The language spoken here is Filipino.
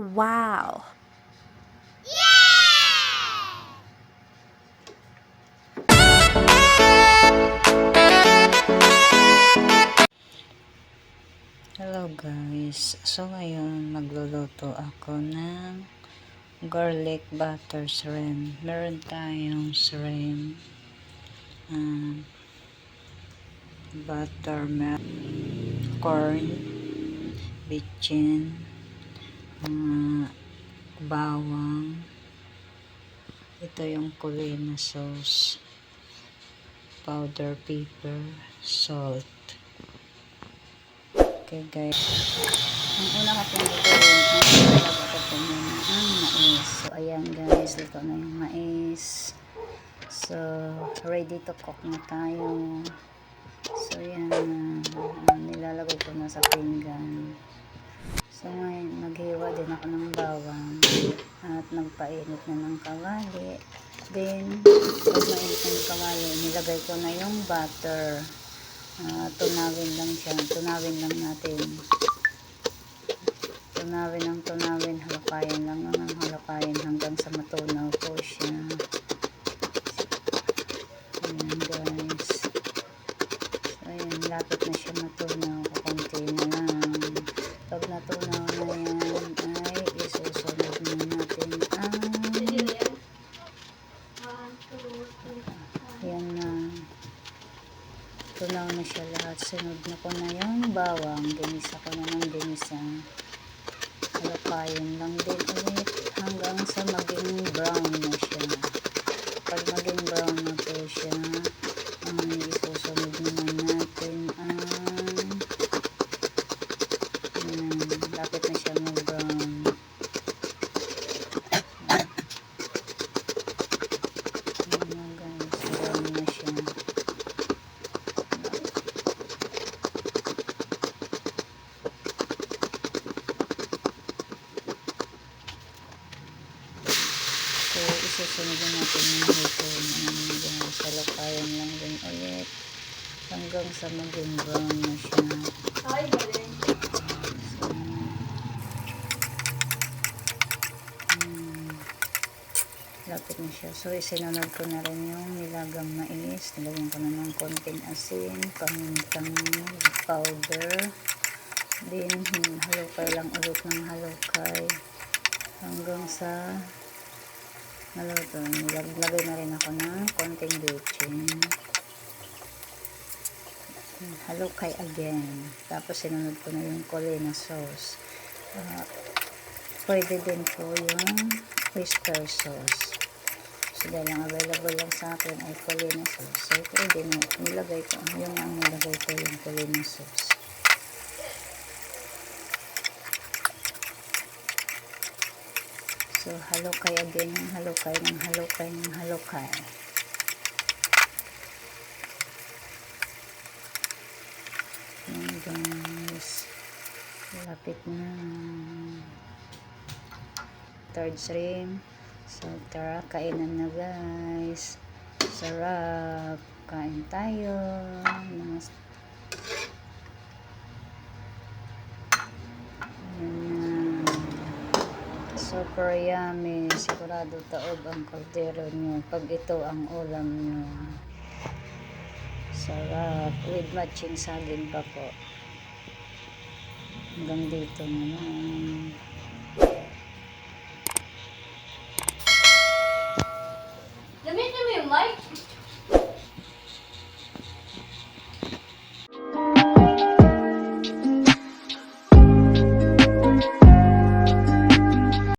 Wow! Hello guys, so ngayon magluluto ako ng garlic butter shrimp. Meron tayong shrimp, buttermilk, corn, bitchin, bawang. Ito yung kulina sauce, powder pepper, salt. Okay guys, ang una ko pong gagawin ay ilagay ko po muna ang mais. So ayan guys, luto na yung mais. So ready to cook na tayo. So ayan, nilalagay ko na sa pinggan. So ngayon naghiwa din ako ng bawang at nagpainit na ng kawali. Then pag mainit ng kawali, nilagay ko na yung butter. Tunawin lang siya, tunawin lang natin, tunawin, halakayin lang ng halakayin hanggang sa matunaw po siya. Ayan guys, so ayan, lapit na siya matunaw, kukunti na lang. Pag natunaw na yan ay isusunod na natin ang yan na, tunaw na siya lahat. Sunod na ko na yung bawang, ginisa ko na ng ginisa, halakayin lang din ulit hanggang sa maging brown na siya. Pag maging brown na po siya, isusunod naman natin ang lapit na siya mag brown. Guys, brown na siya. So, isusunod na natin yung hito. Salakayan lang din ulit hanggang sa maging brown na siya. Lapit na siya. So, isinunod ko na rin yung nilagang mais. Nilagyan ko na ng konting asin, pamintang powder. Then, halukay lang ulit ng halukay hanggang sa naluto. Nilagay na rin ako ng konting bitchin. Halukay again. Tapos, sinunod ko na yung kulina sauce. Pwede din po yung oyster sauce. So, dahil ang available lang sa akin ay kulina sauce. So, pwede na. Nilagay ko. Yung ang nilagay ko yung kulina sauce. So, halukay again yung halukay ng halukay ng halukay. Ayan guys. Lapit na. Third shrimp. So, tara, kainan na guys. Sarap. Kain tayo. Super yummy. Sigurado taob ang kaldero nyo pag ito ang ulam nyo. Sarap. With matching saging pa po. Hanggang dito naman.